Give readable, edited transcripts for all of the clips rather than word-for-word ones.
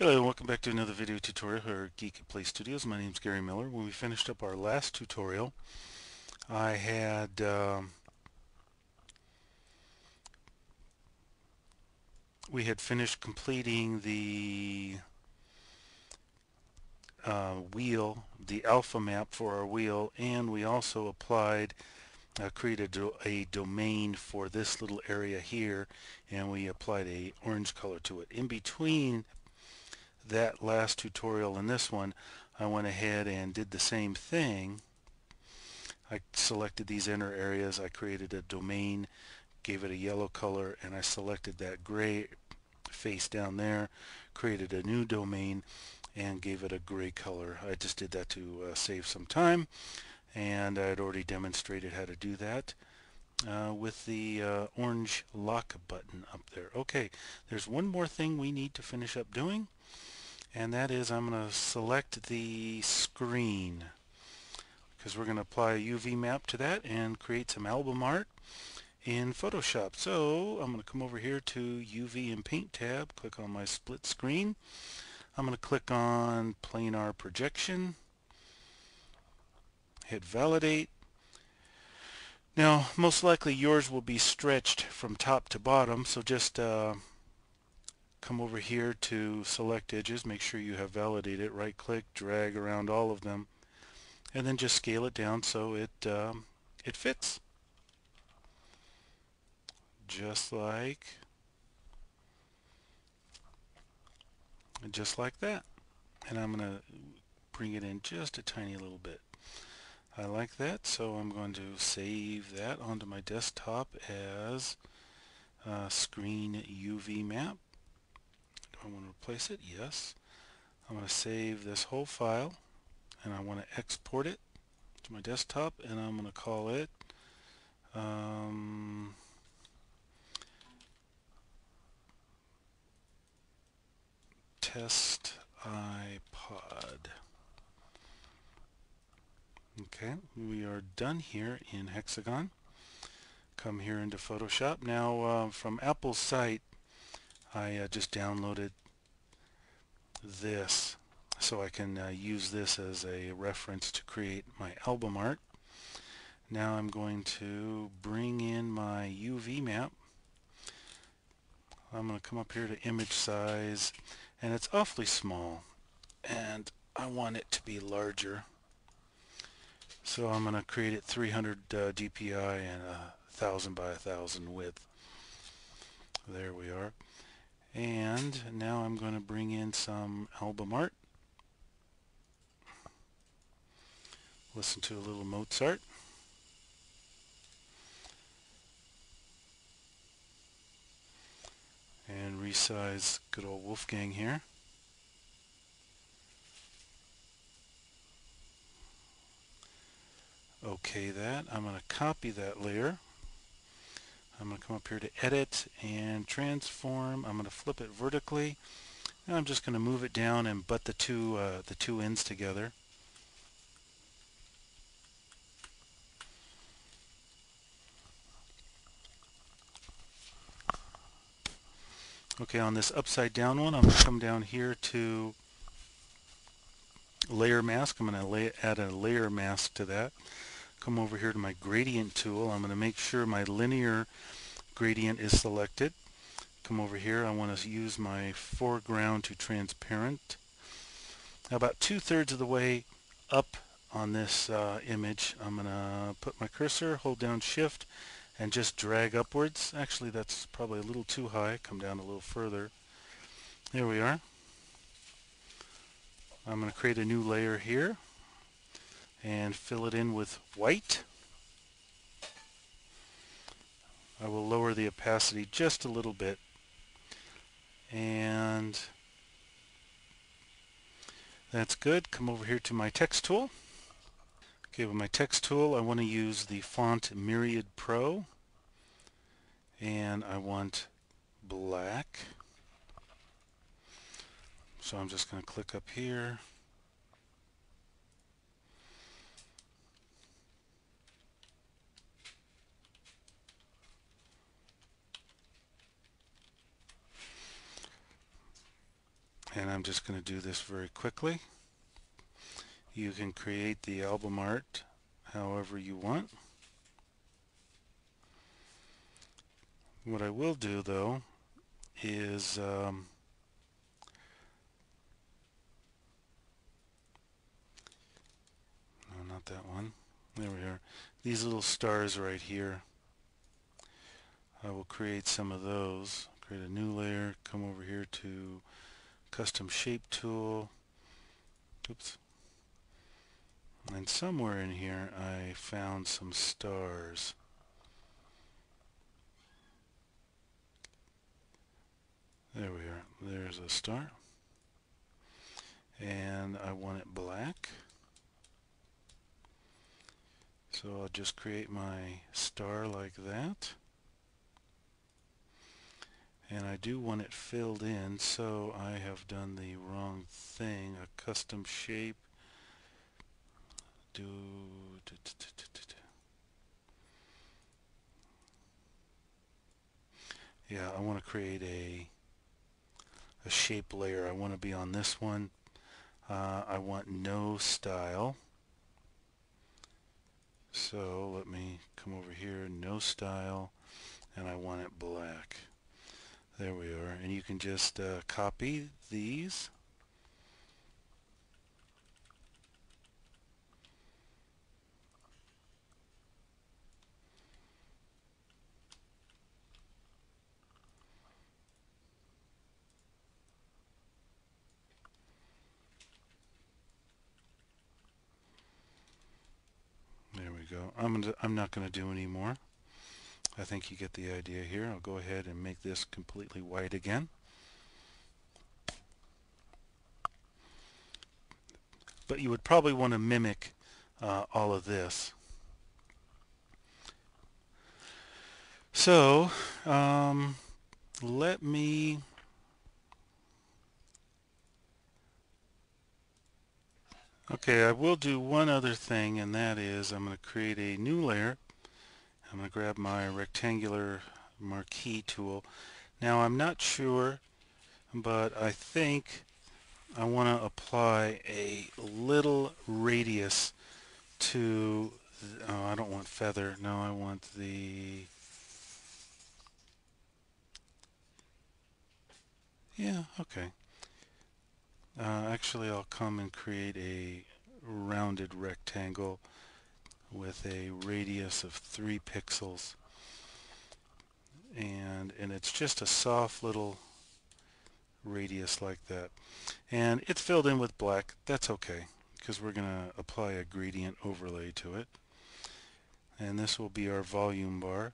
Hello and welcome back to another video tutorial here at Geekatplay Studios. My name is Gary Miller. When we finished up our last tutorial, I had we had finished completing the wheel, the alpha map for our wheel, and we also created a domain for this little area here, and we applied a orange color to it. In between that last tutorial and this one, I went ahead and did the same thing. I selected these inner areas, I created a domain, gave it a yellow color, and I selected that gray face down there, created a new domain, and gave it a gray color. I just did that to save some time, and I had already demonstrated how to do that with the orange lock button up there. Okay, there's one more thing we need to finish up doing, and that is I'm going to select the screen because we're going to apply a UV map to that and create some album art in Photoshop. So I'm going to come over here to UV and Paint tab, click on my split screen. I'm going to click on planar projection, hit validate. Now most likely yours will be stretched from top to bottom, so just come over here to select edges, make sure you have validated, right click, drag around all of them, and then just scale it down so it fits. Just like that. And I'm going to bring it in just a tiny little bit. I like that, so I'm going to save that onto my desktop as screen UV map. Do I want to replace it? Yes. I'm going to save this whole file, and I want to export it to my desktop, and I'm going to call it test iPod. Okay, we are done here in Hexagon. Come here into Photoshop. Now from Apple's site, I just downloaded this so I can use this as a reference to create my album art. Now I'm going to bring in my UV map. I'm going to come up here to image size, and it's awfully small, and I want it to be larger. So I'm going to create it 300 DPI and 1000 by 1000 width. There we are. And now I'm going to bring in some album art. Listen to a little Mozart. And resize good old Wolfgang here. Okay that. I'm going to copy that layer. I'm going to come up here to edit and transform. I'm going to flip it vertically. Now I'm just going to move it down and butt the two ends together. Okay, on this upside down one, I'm going to come down here to layer mask. I'm going to add a layer mask to that. Come over here to my gradient tool. I'm going to make sure my linear gradient is selected. Come over here. I want to use my foreground to transparent. Now about 2/3 of the way up on this image, I'm going to put my cursor, hold down shift, and just drag upwards. Actually, that's probably a little too high. Come down a little further. There we are. I'm going to create a new layer here and fill it in with white. I will lower the opacity just a little bit, and that's good. Come over here to my text tool. Okay, with my text tool, I want to use the font Myriad Pro, and I want black. So I'm just going to click up here. And I'm just going to do this very quickly. You can create the album art however you want. What I will do though is no, not that one. There we are. These little stars right here, I will create some of those. Create a new layer, come over here to custom shape tool. Oops. And somewhere in here I found some stars. There we are. There's a star. And I want it black. So I'll just create my star like that. And I do want it filled in, so I have done the wrong thing. A custom shape. Yeah, I want to create a shape layer. I want to be on this one. I want no style. So let me come over here, no style, and I want it black. There we are. And you can just copy these. There we go. I'm not going to do any more. I think you get the idea here. I'll go ahead and make this completely white again. But you would probably want to mimic all of this. So let me okay, I will do one other thing, and that is I'm going to create a new layer. I'm going to grab my rectangular marquee tool. Now I'm not sure, but I think I want to apply a little radius to, oh, I don't want feather. No, I want the, yeah, okay. Actually, I'll come and create a rounded rectangle with a radius of 3 pixels. And it's just a soft little radius like that. And it's filled in with black. That's okay, because we're going to apply a gradient overlay to it. And this will be our volume bar.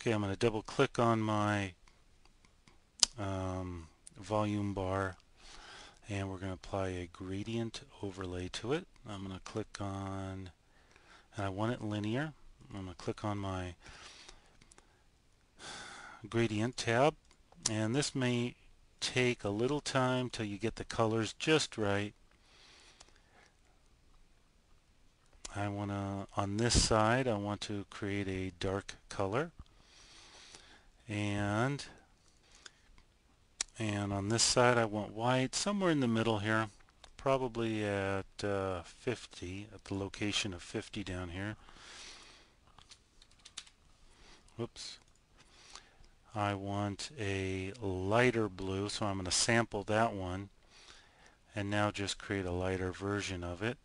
Okay, I'm going to double click on my volume bar, and we're going to apply a gradient overlay to it. I'm going to click on, and I want it linear. I'm going to click on my gradient tab, and this may take a little time till you get the colors just right. I want to, on this side, I want to create a dark color, and on this side I want white, somewhere in the middle here, probably at 50, at the location of 50 down here. Whoops. I want a lighter blue, so I'm going to sample that one and now just create a lighter version of it.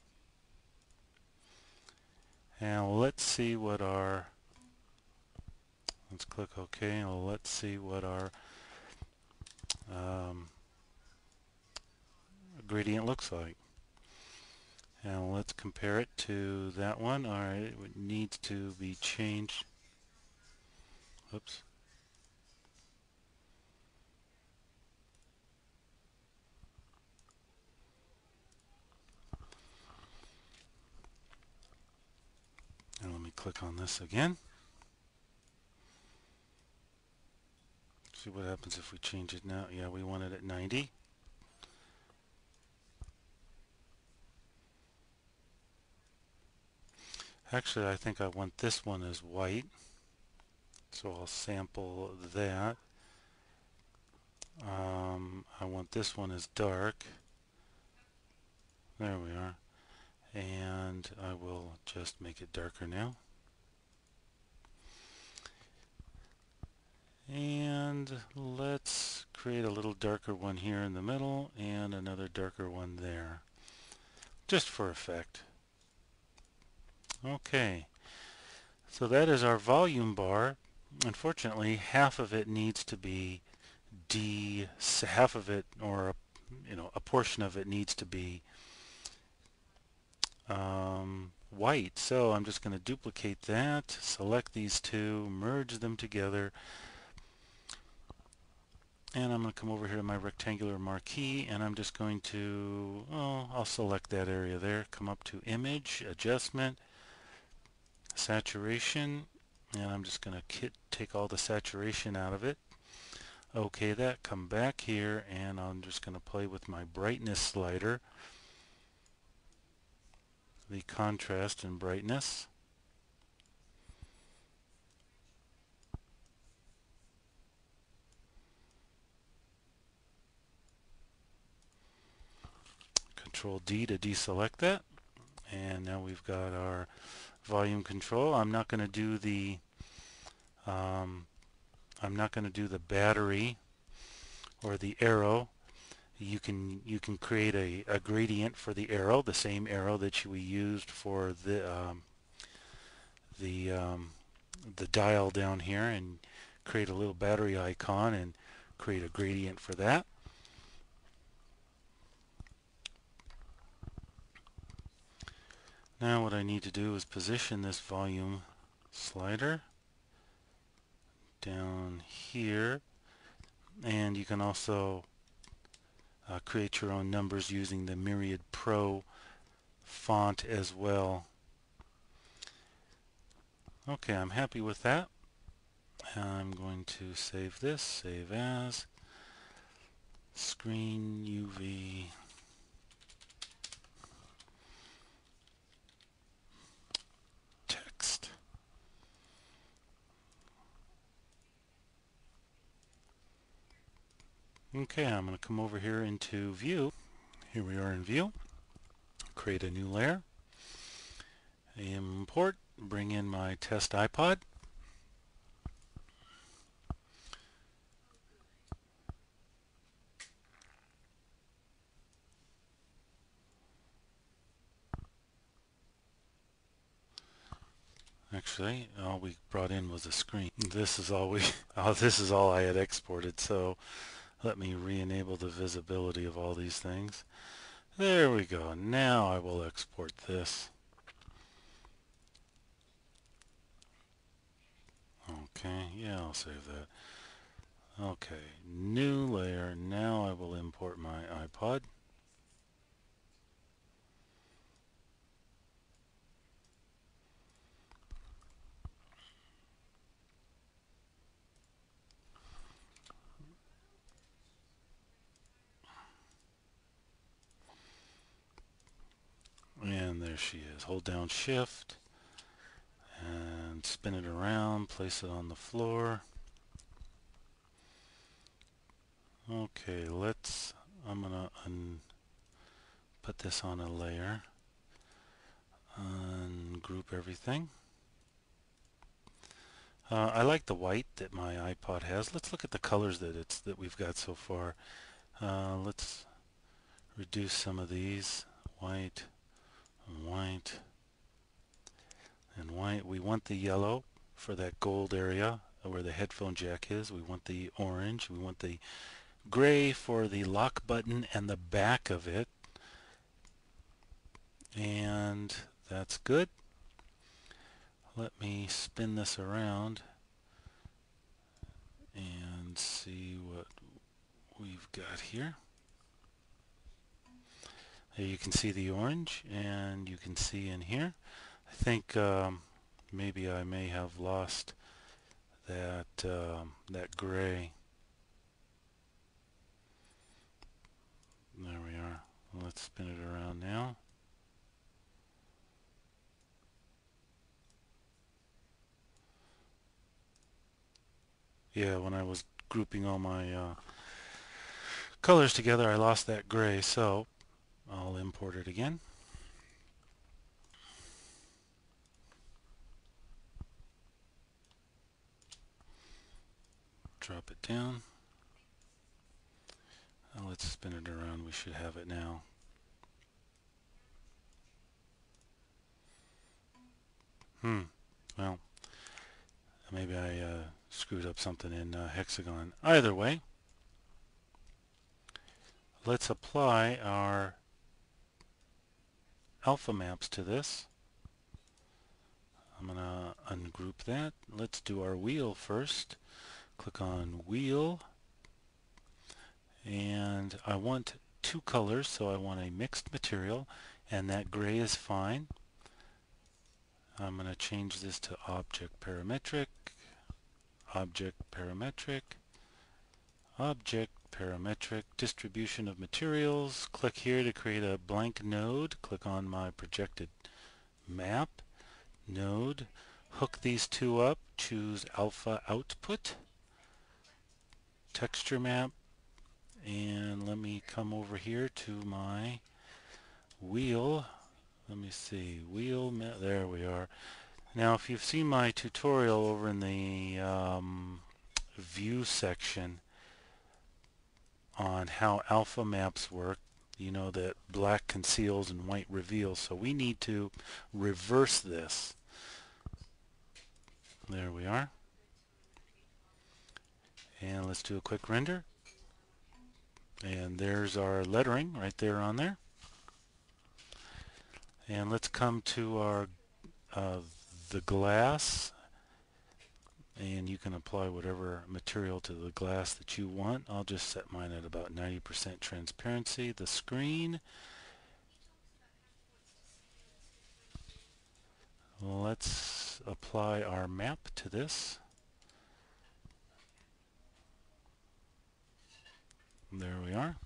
And let's see what our, let's click OK, and let's see what our gradient looks like. And let's compare it to that one. Alright, it needs to be changed. Oops. And let me click on this again. See what happens if we change it now. Yeah, we want it at 90. Actually, I think I want this one as white. So I'll sample that. I want this one as dark. There we are. And I will just make it darker now. And let's create a little darker one here in the middle and another darker one there, just for effect. Okay, so that is our volume bar. Unfortunately, half of it needs to be half of it, or a portion of it needs to be white. So I'm just going to duplicate that, select these two, merge them together, and I'm going to come over here to my rectangular marquee, and I'm just going to, I'll select that area there, come up to Image, Adjustment, Saturation, and I'm just going to take all the saturation out of it. Okay, that, come back here, and I'm just going to play with my brightness slider, the contrast and brightness. Control D to deselect that, and now we've got our volume control. I'm not going to do the battery or the arrow. You can create a gradient for the arrow, the same arrow that we used for the dial down here, and create a little battery icon and create a gradient for that. Now what I need to do is position this volume slider down here, and you can also create your own numbers using the Myriad Pro font as well. Okay, I'm happy with that. I'm going to save this, save as, screen UV text. Okay, I'm going to come over here into View. Here we are in View. Create a new layer. Import, bring in my test iPod. Actually, all we brought in was a screen. This is all this is all I had exported, so let me re-enable the visibility of all these things. There we go. Now I will export this. Okay, yeah, I'll save that. Okay, new layer. Now I will import my iPod. And there she is. Hold down Shift and spin it around, place it on the floor. Okay, I'm gonna put this on a layer, ungroup everything. I like the white that my iPod has. Let's look at the colors that we've got so far. Let's reduce some of these. White, and white, and white. We want the yellow for that gold area where the headphone jack is. We want the orange. We want the gray for the lock button and the back of it. And that's good. Let me spin this around and see what we've got here. You can see the orange, and you can see in here. I think maybe I may have lost that gray. There we are. Let's spin it around now. Yeah, when I was grouping all my colors together, I lost that gray, so I'll import it again. Drop it down. Now let's spin it around. We should have it now. Well, maybe I screwed up something in Hexagon. Either way, let's apply our alpha maps to this. I'm going to ungroup that. Let's do our wheel first. Click on wheel, and I want two colors, so I want a mixed material, and that gray is fine. I'm going to change this to object parametric, object parametric, object parametric, distribution of materials. Click here to create a blank node. Click on my projected map, node, hook these two up, choose alpha output, texture map, and let me come over here to my wheel. Let me see, wheel, there we are. Now if you've seen my tutorial over in the view section on how alpha maps work, you know that black conceals and white reveals, so we need to reverse this. There we are. And let's do a quick render. And there's our lettering right there on there. And let's come to our the glass, and you can apply whatever material to the glass that you want. I'll just set mine at about 90% transparency. The screen, let's apply our map to this. There we are.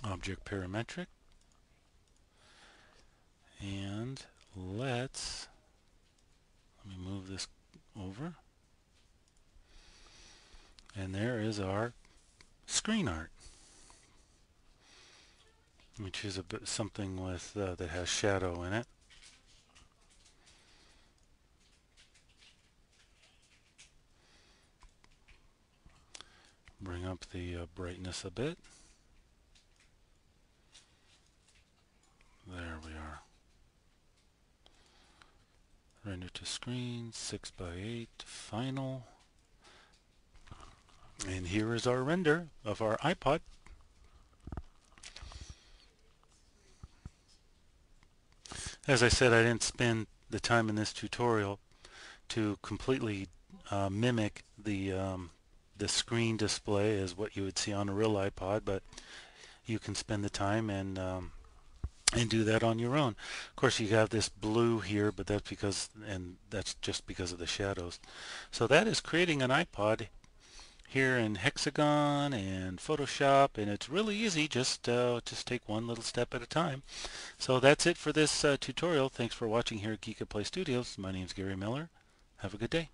Object parametric. And let me move this over. And there is our screen art. Let me choose something with that has shadow in it. Bring up the brightness a bit. There we are. Render to screen, 6x8, final. And here is our render of our iPod. As I said, I didn't spend the time in this tutorial to completely mimic the screen display as what you would see on a real iPod, but you can spend the time and do that on your own. Of course, you have this blue here, but that's just because of the shadows. So that is creating an iPod here in Hexagon and Photoshop, and it's really easy. Just take one little step at a time. So that's it for this tutorial. Thanks for watching here at Geekatplay Studios. My name's Gary Miller. Have a good day.